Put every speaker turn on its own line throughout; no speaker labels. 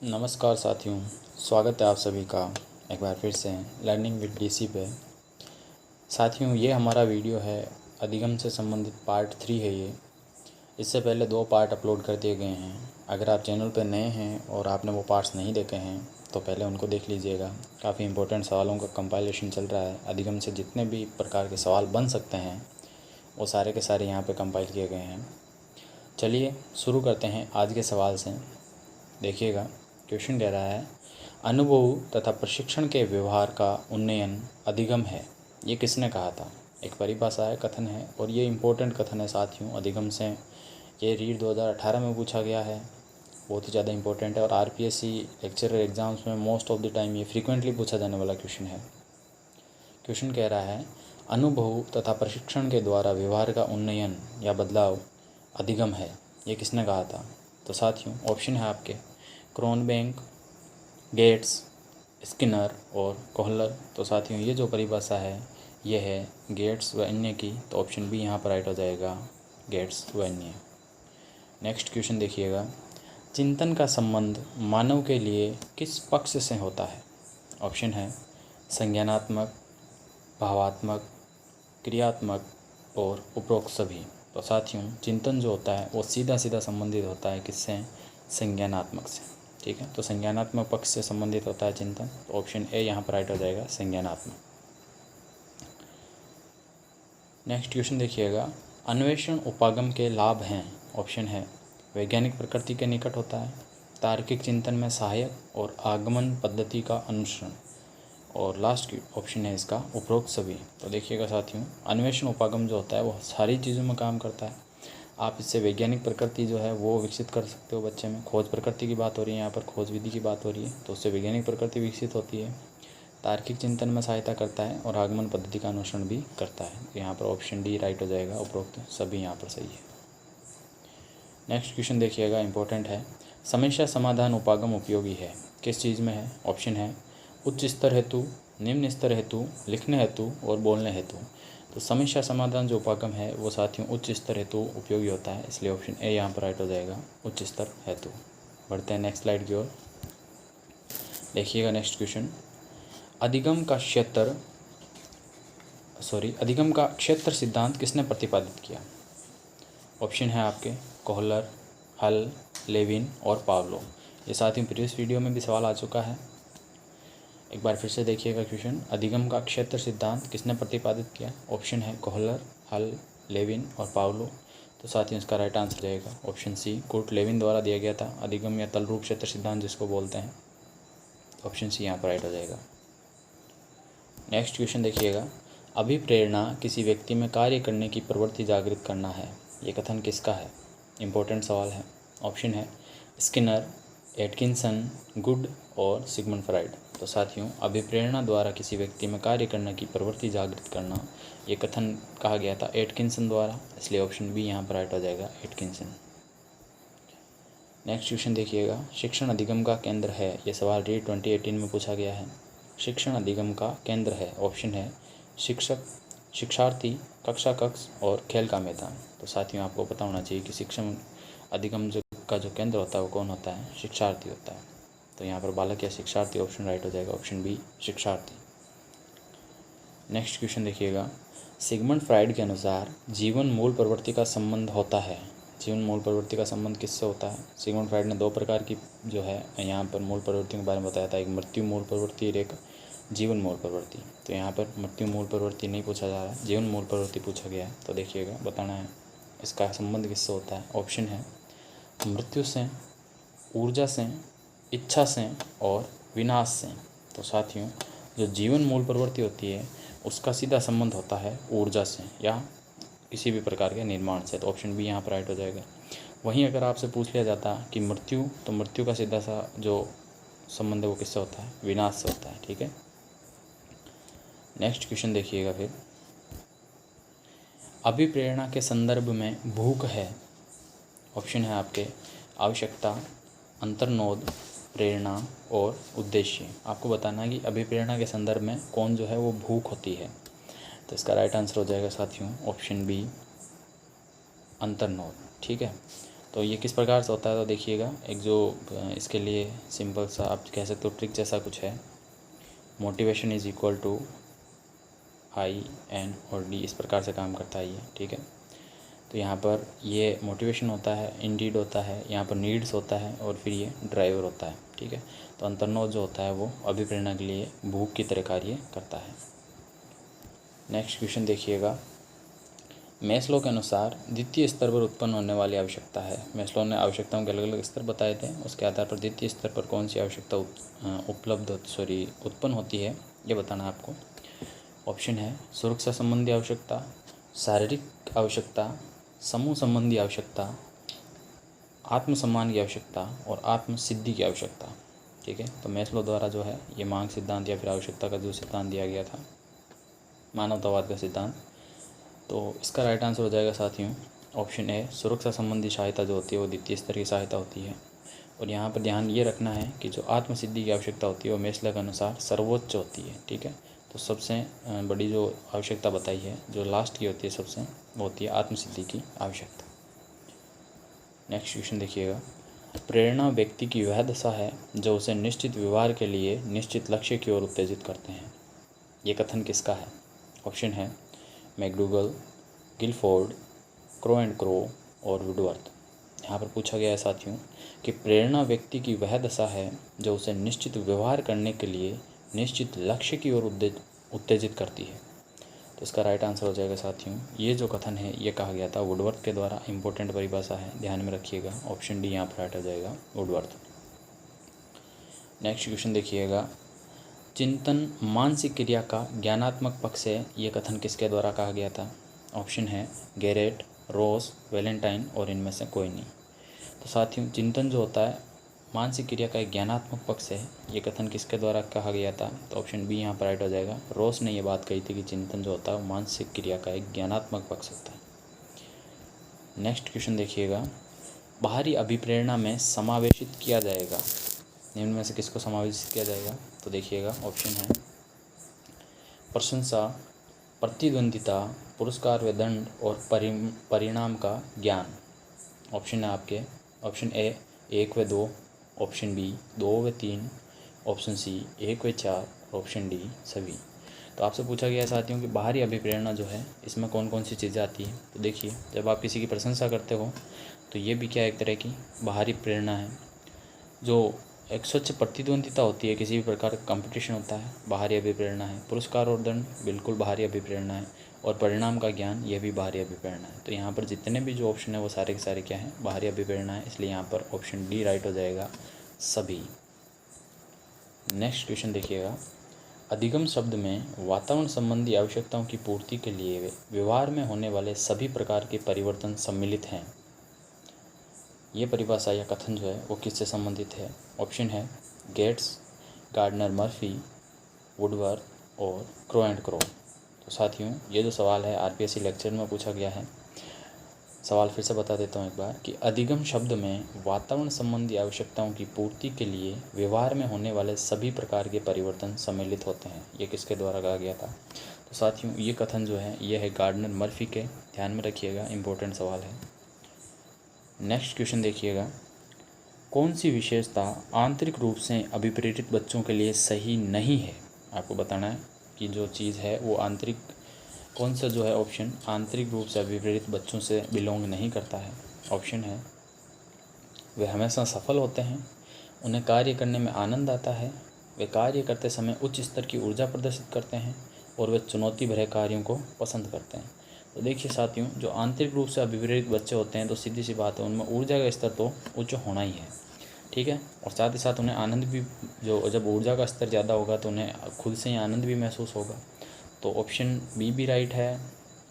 नमस्कार साथियों, स्वागत है आप सभी का एक बार फिर से लर्निंग विद डीसी पे। साथियों, ये हमारा वीडियो है अधिगम से संबंधित पार्ट 3 है ये। इससे पहले 2 पार्ट अपलोड कर दिए गए हैं। अगर आप चैनल पर नए हैं और आपने वो पार्ट्स नहीं देखे हैं तो पहले उनको देख लीजिएगा। काफ़ी इंपॉर्टेंट सवालों का कंपाइलेशन चल रहा है। अधिगम से जितने भी प्रकार के सवाल बन सकते हैं वो सारे के सारे यहाँ पर कंपाइल किए गए हैं। चलिए शुरू करते हैं आज के सवाल से। देखिएगा, क्वेश्चन कह रहा है अनुभव तथा प्रशिक्षण के व्यवहार का उन्नयन अधिगम है। ये किसने कहा था? एक परिभाषा है, कथन है, और ये इम्पोर्टेंट कथन है साथियों अधिगम से। ये रीड 2018 में पूछा गया है, बहुत ही ज़्यादा इंपॉर्टेंट है और आरपीएससी लेक्चरर एग्ज़ाम्स में मोस्ट ऑफ द टाइम ये फ्रीक्वेंटली पूछा जाने वाला क्वेश्चन है। क्वेश्चन कह रहा है अनुभव तथा प्रशिक्षण के द्वारा व्यवहार का उन्नयन या बदलाव अधिगम है। ये किसने कहा था? तो साथियों ऑप्शन है आपके क्रोनबेक, गेट्स, स्किनर और कोहलर। तो साथियों ये जो परिभाषा है ये है गेट्स व अन्य की, तो ऑप्शन बी यहाँ पर राइट हो जाएगा, गेट्स व अन्य। नेक्स्ट क्वेश्चन देखिएगा, चिंतन का संबंध मानव के लिए किस पक्ष से होता है? ऑप्शन है संज्ञानात्मक, भावात्मक, क्रियात्मक और उपरोक्त सभी। तो साथियों चिंतन जो होता है वो सीधा सीधा संबंधित होता है किससे? संज्ञानात्मक से। ठीक है, तो संज्ञानात्मक पक्ष से संबंधित होता है चिंतन। तो ऑप्शन ए यहाँ पर राइट हो जाएगा, संज्ञानात्मक। नेक्स्ट क्वेश्चन देखिएगा, अन्वेषण उपागम के लाभ हैं। ऑप्शन है वैज्ञानिक प्रकृति के निकट होता है, तार्किक चिंतन में सहायक और आगमन पद्धति का अनुसरण, और लास्ट ऑप्शन है इसका उपरोक्त सभी। तो देखिएगा साथियों, अन्वेषण उपागम जो होता है वो सारी चीज़ों में काम करता है। आप इससे वैज्ञानिक प्रकृति जो है वो विकसित कर सकते हो बच्चे में। खोज प्रकृति की बात हो रही है यहाँ पर, खोज विधि की बात हो रही है, तो उससे वैज्ञानिक प्रकृति विकसित होती है। तार्किक चिंतन में सहायता करता है और आगमन पद्धति का अनुसरण भी करता है। तो यहाँ पर ऑप्शन डी राइट हो जाएगा, उपरोक्त सभी यहाँ पर सही है। नेक्स्ट क्वेश्चन देखिएगा, इंपॉर्टेंट है, समस्या समाधान उपागम उपयोगी है, किस चीज़ में है? ऑप्शन है उच्च स्तर हेतु, निम्न स्तर हेतु, लिखने हेतु और बोलने हेतु। तो समस्या समाधान जो उपागम है वो साथियों उच्च स्तर हेतु उपयोगी होता है, इसलिए ऑप्शन ए यहाँ पर राइट हो जाएगा, उच्च स्तर हेतु। बढ़ते हैं नेक्स्ट स्लाइड की ओर। देखिएगा नेक्स्ट क्वेश्चन, अधिगम का क्षेत्र सिद्धांत किसने प्रतिपादित किया? ऑप्शन है आपके कोहलर, हल, लेविन और पावलोव। ये साथियों प्रीवियस वीडियो में भी सवाल आ चुका है। एक बार फिर से देखिएगा क्वेश्चन, अधिगम का क्षेत्र सिद्धांत किसने प्रतिपादित किया? ऑप्शन है कोहलर, हल, लेविन और पावलोव। तो साथियों इसका राइट आंसर जाएगा ऑप्शन सी, कुर्ट लेविन द्वारा दिया गया था अधिगम या तलरूप क्षेत्र सिद्धांत जिसको बोलते हैं। ऑप्शन सी यहाँ पर राइट हो जाएगा। नेक्स्ट क्वेश्चन देखिएगा, अभिप्रेरणा किसी व्यक्ति में कार्य करने की प्रवृत्ति जागृत करना है, ये कथन किसका है? इंपॉर्टेंट सवाल है। ऑप्शन है स्किनर, एटकिंसन, गुड और सिगमंड फ्राइड। तो साथियों अभिप्रेरणा द्वारा किसी व्यक्ति में कार्य करने की प्रवृत्ति जागृत करना, ये कथन कहा गया था एटकिंसन द्वारा, इसलिए ऑप्शन बी यहाँ पर राइट हो जाएगा, एटकिंसन। नेक्स्ट क्वेश्चन देखिएगा, शिक्षण अधिगम का केंद्र है, ये सवाल रीड 2018 में पूछा गया है। शिक्षण अधिगम का केंद्र है, ऑप्शन है शिक्षक, शिक्षार्थी, कक्षा कक्ष और खेल का मैदान। तो साथियों आपको पता होना चाहिए कि शिक्षण अधिगम का जो केंद्र होता है वो कौन होता है? शिक्षार्थी होता है। तो यहाँ पर बालक या शिक्षार्थी, ऑप्शन राइट हो जाएगा, ऑप्शन बी शिक्षार्थी। नेक्स्ट क्वेश्चन देखिएगा, सिगमंड फ्राइड के अनुसार जीवन मूल प्रवृत्ति का संबंध होता है। जीवन मूल प्रवृत्ति का संबंध किससे होता है? सिगमंड फ्राइड ने 2 प्रकार की जो है यहाँ पर मूल प्रवृत्तियों के बारे में बताया था, एक मृत्यु मूल प्रवृत्ति और एक जीवन मूल प्रवृत्ति। तो यहाँ पर मृत्यु मूल प्रवृत्ति नहीं पूछा जा रहा है, जीवन मूल प्रवृत्ति पूछा गया है। तो देखिएगा बताना है इसका संबंध किससे होता है। ऑप्शन है मृत्यु से, ऊर्जा से, इच्छा से और विनाश से। तो साथियों जो जीवन मूल प्रवृत्ति होती है उसका सीधा संबंध होता है ऊर्जा से या किसी भी प्रकार के निर्माण से। तो ऑप्शन बी यहाँ पर राइट हो जाएगा। वहीं अगर आपसे पूछ लिया जाता कि मृत्यु, तो मृत्यु का सीधा सा जो संबंध है वो किससे होता है? विनाश से होता है। ठीक है, नेक्स्ट क्वेश्चन देखिएगा फिर, अभिप्रेरणा के संदर्भ में भूख है। ऑप्शन है आपके आवश्यकता, अंतर्नोद, प्रेरणा और उद्देश्य। आपको बताना है कि अभिप्रेरणा के संदर्भ में कौन जो है वो भूख होती है। तो इसका राइट आंसर हो जाएगा साथियों ऑप्शन बी, अंतर्नोद। ठीक है, तो ये किस प्रकार से होता है, तो देखिएगा एक जो इसके लिए सिंपल सा आप कह सकते हो ट्रिक जैसा कुछ है। Motivation is equal to I N और डी, इस प्रकार से काम करता है ये, ठीक है। तो यहाँ पर ये मोटिवेशन होता है, इंडीड होता है, यहाँ पर नीड्स होता है और फिर ये ड्राइवर होता है, ठीक है। तो अंतर्नोद जो होता है वो अभिप्रेरणा के लिए भूख की तरह कार्य करता है। नेक्स्ट क्वेश्चन देखिएगा, मैस्लो के अनुसार द्वितीय स्तर पर उत्पन्न होने वाली आवश्यकता है। मैस्लो ने आवश्यकताओं के अलग अलग स्तर बताए थे, उसके आधार पर द्वितीय स्तर पर कौन सी आवश्यकता उत्पन्न होती है ये बताना आपको। ऑप्शन है सुरक्षा संबंधी आवश्यकता, शारीरिक आवश्यकता, समूह संबंधी आवश्यकता, आत्मसम्मान की आवश्यकता और आत्मसिद्धि की आवश्यकता, ठीक है। तो मैस्लो द्वारा जो है ये मांग सिद्धांत या फिर आवश्यकता का जो सिद्धांत दिया गया था, मानवतावाद का सिद्धांत, तो इसका राइट आंसर हो जाएगा साथियों ऑप्शन ए, सुरक्षा संबंधी सहायता जो होती है वो द्वितीय स्तर की सहायता होती है। और यहाँ पर ध्यान ये रखना है कि जो आत्मसिद्धि की आवश्यकता होती है वो मैस्लो के अनुसार सर्वोच्च होती है, ठीक है। तो सबसे बड़ी जो आवश्यकता बताई है, जो लास्ट की होती है सबसे, वो होती है आत्मसिद्धि की आवश्यकता। नेक्स्ट क्वेश्चन देखिएगा, प्रेरणा व्यक्ति की वह दशा है जो उसे निश्चित व्यवहार के लिए निश्चित लक्ष्य की ओर उत्तेजित करते हैं। ये कथन किसका है? ऑप्शन है McDougall, Guilford, Crow and Crow और वुडवर्थ। यहाँ पर पूछा गया है साथियों कि प्रेरणा व्यक्ति की वह दशा है जो उसे निश्चित व्यवहार करने के लिए निश्चित लक्ष्य की ओर उत्तेजित करती है। तो इसका राइट आंसर हो जाएगा साथियों, ये जो कथन है ये कहा गया था वुडवर्थ के द्वारा। इंपॉर्टेंट परिभाषा है, ध्यान में रखिएगा। ऑप्शन डी यहाँ पर राइट हो जाएगा, वुडवर्थ। नेक्स्ट क्वेश्चन देखिएगा, चिंतन मानसिक क्रिया का ज्ञानात्मक पक्ष है, ये कथन किसके द्वारा कहा गया था? ऑप्शन है गैरेट, रोस, वैलेंटाइन और इनमें से कोई नहीं। तो साथियों चिंतन जो होता है मानसिक क्रिया का एक ज्ञानात्मक पक्ष है, ये कथन किसके द्वारा कहा गया था? तो ऑप्शन बी यहाँ पर राइट हो जाएगा, रोस ने ये बात कही थी कि चिंतन जो होता है वो मानसिक क्रिया का एक ज्ञानात्मक पक्ष होता है। नेक्स्ट क्वेश्चन देखिएगा, बाहरी अभिप्रेरणा में समावेशित किया जाएगा, निम्न में से किसको समावेशित किया जाएगा? तो देखिएगा ऑप्शन है प्रशंसा, प्रतिद्वंदिता, पुरस्कार व दंड और परिणाम का ज्ञान। ऑप्शन है आपके, ऑप्शन ए 1 व 2, ऑप्शन बी 2 व 3, ऑप्शन सी 1 व 4, ऑप्शन डी सभी। तो आपसे पूछा गया है साथियों कि बाहरी अभिप्रेरणा जो है इसमें कौन कौन सी चीज़ें आती हैं। तो देखिए, जब आप किसी की प्रशंसा करते हो तो ये भी क्या एक तरह की बाहरी प्रेरणा है। जो एक स्वच्छ प्रतिद्वंदिता होती है, किसी भी प्रकार का कंपटीशन होता है, बाहरी अभिप्रेरणा है। पुरस्कार और दंड बिल्कुल बाहरी अभिप्रेरणा है। और परिणाम का ज्ञान, यह भी बाहरी अभिप्रेरणा है। तो यहाँ पर जितने भी जो ऑप्शन है वो सारे के सारे क्या हैं? बाहरी अभिप्रेरणा है। इसलिए यहाँ पर ऑप्शन डी राइट हो जाएगा, सभी। नेक्स्ट क्वेश्चन देखिएगा, अधिगम शब्द में वातावरण संबंधी आवश्यकताओं की पूर्ति के लिए व्यवहार में होने वाले सभी प्रकार के परिवर्तन सम्मिलित हैं। ये परिभाषा या कथन जो है वो किससे संबंधित है? ऑप्शन है गेट्स, गार्डनर मर्फी, वुडवर्थ और क्रो एंड क्रो। तो साथियों ये जो सवाल है आरपीएससी लेक्चर में पूछा गया है। सवाल फिर से बता देता हूँ एक बार कि अधिगम शब्द में वातावरण संबंधी आवश्यकताओं की पूर्ति के लिए व्यवहार में होने वाले सभी प्रकार के परिवर्तन सम्मिलित होते हैं। ये किसके द्वारा कहा गया था? तो साथियों ये कथन जो है ये है गार्डनर मर्फी के, ध्यान में रखिएगा, इंपॉर्टेंट सवाल है। नेक्स्ट क्वेश्चन देखिएगा, कौन सी विशेषता आंतरिक रूप से अभिप्रेरित बच्चों के लिए सही नहीं है? आपको बताना है कि जो चीज़ है वो आंतरिक, कौन सा जो है ऑप्शन आंतरिक रूप से अभिप्रेरित बच्चों से बिलोंग नहीं करता है। ऑप्शन है वे हमेशा सफल होते हैं, उन्हें कार्य करने में आनंद आता है, वे कार्य करते समय उच्च स्तर की ऊर्जा प्रदर्शित करते हैं और वे चुनौती भरे कार्यों को पसंद करते हैं। तो देखिए साथियों, जो आंतरिक रूप से अभिप्रेरित बच्चे होते हैं तो सीधी सी बात है उनमें ऊर्जा का स्तर तो उच्च होना ही है, ठीक है। और साथ ही साथ उन्हें आनंद भी, जो जब ऊर्जा का स्तर ज़्यादा होगा तो उन्हें खुद से ही आनंद भी महसूस होगा। तो ऑप्शन बी भी राइट है,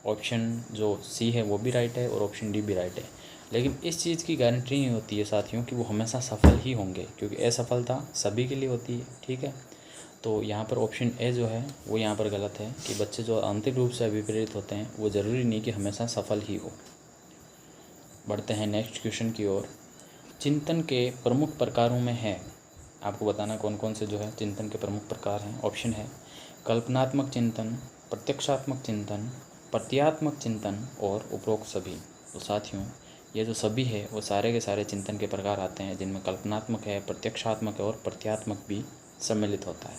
ऑप्शन जो सी है वो भी राइट है और ऑप्शन डी भी राइट है। लेकिन इस चीज़ की गारंटी नहीं होती है साथियों कि वो हमेशा सफल ही होंगे, क्योंकि असफलता सभी के लिए होती है, ठीक है। तो यहाँ पर ऑप्शन ए जो है वो यहाँ पर गलत है कि बच्चे जो आंतरिक रूप से अभिप्रेरित होते हैं वो ज़रूरी नहीं कि हमेशा सफल ही हो। बढ़ते हैं नेक्स्ट क्वेश्चन की ओर। चिंतन के प्रमुख प्रकारों में है, आपको बताना कौन कौन से जो है चिंतन के प्रमुख प्रकार हैं। ऑप्शन है कल्पनात्मक चिंतन, प्रत्यक्षात्मक चिंतन, प्रतीकात्मक चिंतन और उपरोक्त सभी। तो साथियों ये जो सभी है वो सारे के सारे चिंतन के प्रकार आते हैं, जिनमें कल्पनात्मक है, प्रत्यक्षात्मक है और प्रत्यात्मक भी सम्मिलित होता है।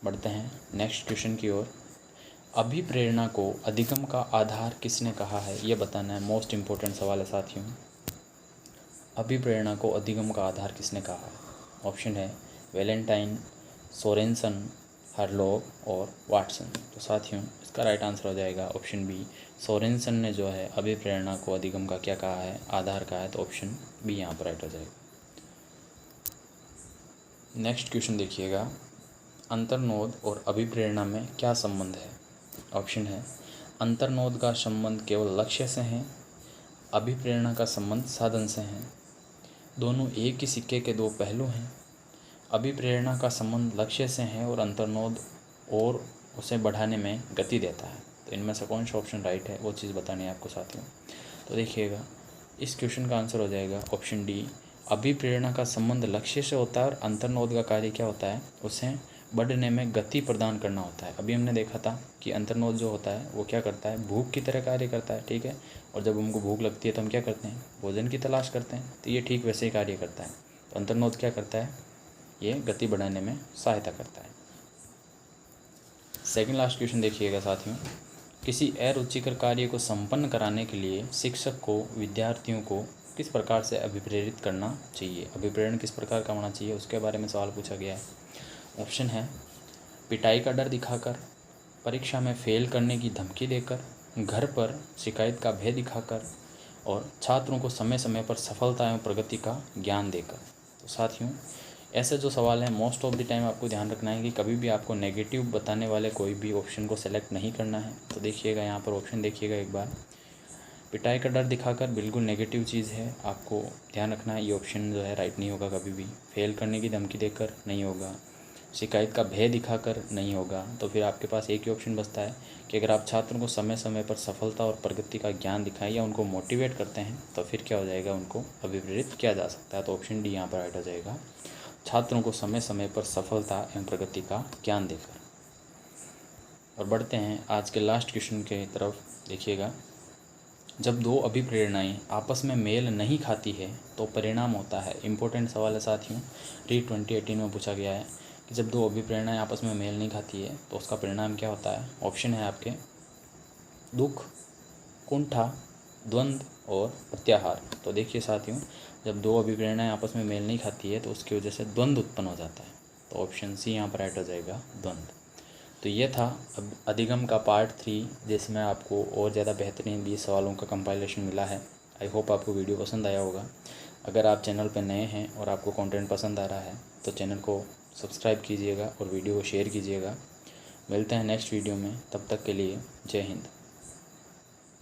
बढ़ते हैं नेक्स्ट क्वेश्चन की ओर। अभिप्रेरणा को अधिगम का आधार किसने कहा है, ये बताना है। मोस्ट इम्पोर्टेंट सवाल है साथियों। अभिप्रेरणा को अधिगम का आधार किसने कहा है? ऑप्शन है वैलेंटाइन, सोरेनसन, हरलोग और वाटसन। तो साथियों इसका राइट आंसर हो जाएगा ऑप्शन बी। सोरेनसन ने जो है अभिप्रेरणा को अधिगम का क्या कहा है, आधार कहा है, तो ऑप्शन बी यहाँ पर राइट हो जाएगा। नेक्स्ट क्वेश्चन देखिएगा, अंतर्नोद और अभिप्रेरणा में क्या संबंध है? ऑप्शन है अंतर्नोद का संबंध केवल लक्ष्य से है, अभिप्रेरणा का संबंध साधन से है। दोनों एक ही सिक्के के दो पहलू हैं। अभिप्रेरणा का संबंध लक्ष्य से है और अंतर्नोद और उसे बढ़ाने में गति देता है। तो इनमें से कौन सा ऑप्शन राइट है वो चीज़ बतानी है आपको साथियों। तो देखिएगा इस क्वेश्चन का आंसर हो जाएगा ऑप्शन डी। अभिप्रेरणा का संबंध लक्ष्य से होता है और अंतर्नोद का कार्य क्या होता है, उसे बढ़ने में गति प्रदान करना होता है। अभी हमने देखा था कि अंतर्नोद जो होता है वो क्या करता है, भूख की तरह कार्य करता है, ठीक है। और जब हमको भूख लगती है तो हम क्या करते हैं, भोजन की तलाश करते हैं। तो ये ठीक वैसे ही कार्य करता है। तो अंतर्नोद क्या करता है, ये गति बढ़ाने में सहायता करता है। सेकंड लास्ट क्वेश्चन देखिएगा साथियों। किसी अरुचिकर कार्य को संपन्न कराने के लिए शिक्षक को विद्यार्थियों को किस प्रकार से अभिप्रेरित करना चाहिए? अभिप्रेरण किस प्रकार का होना चाहिए उसके बारे में सवाल पूछा गया है। ऑप्शन है पिटाई का डर दिखाकर, परीक्षा में फेल करने की धमकी देकर, घर पर शिकायत का भय दिखाकर और छात्रों को समय समय पर सफलता एवं प्रगति का ज्ञान देकर। तो साथियों ऐसे जो सवाल हैं मोस्ट ऑफ द टाइम आपको ध्यान रखना है कि कभी भी आपको नेगेटिव बताने वाले कोई भी ऑप्शन को सेलेक्ट नहीं करना है। तो देखिएगा यहाँ पर ऑप्शन देखिएगा एक बार। पिटाई का डर दिखाकर बिल्कुल नेगेटिव चीज़ है, आपको ध्यान रखना है, ये ऑप्शन जो है राइट नहीं होगा कभी भी। फेल करने की धमकी देकर नहीं होगा, शिकायत का भय दिखाकर नहीं होगा। तो फिर आपके पास एक ही ऑप्शन बचता है कि अगर आप छात्रों को समय समय पर सफलता और प्रगति का ज्ञान दिखाएं या उनको मोटिवेट करते हैं तो फिर क्या हो जाएगा, उनको अभिप्रेरित किया जा सकता है। तो ऑप्शन डी यहाँ पर राइट हो जाएगा, छात्रों को समय समय पर सफलता एवं प्रगति का ज्ञान देकर। और बढ़ते हैं आज के लास्ट क्वेश्चन के तरफ। देखिएगा, जब दो अभिप्रेरणाएं आपस में मेल नहीं खाती है तो परिणाम होता है। इंपॉर्टेंट सवाल है साथियों, रीट 2018 में पूछा गया है कि जब दो अभिप्रेरणाएं आपस में मेल नहीं खाती है तो उसका परिणाम क्या होता है। ऑप्शन है आपके दुख, कुंठा, द्वंद्व और प्रत्याहार। तो देखिए साथियों, जब दो अभिप्रेरणाएं आपस में मेल नहीं खाती है तो उसकी वजह से द्वंद्व उत्पन्न हो जाता है। तो ऑप्शन सी यहाँ पर राइट हो जाएगा, द्वंद्व। तो ये था अब अधिगम का पार्ट 3, जिसमें आपको और ज़्यादा बेहतरीन 20 सवालों का कंपाइलेशन मिला है। आई होप आपको वीडियो पसंद आया होगा। अगर आप चैनल पर नए हैं और आपको कंटेंट पसंद आ रहा है तो चैनल को सब्सक्राइब कीजिएगा और वीडियो को शेयर कीजिएगा। मिलते हैं नेक्स्ट वीडियो में, तब तक के लिए जय हिंद।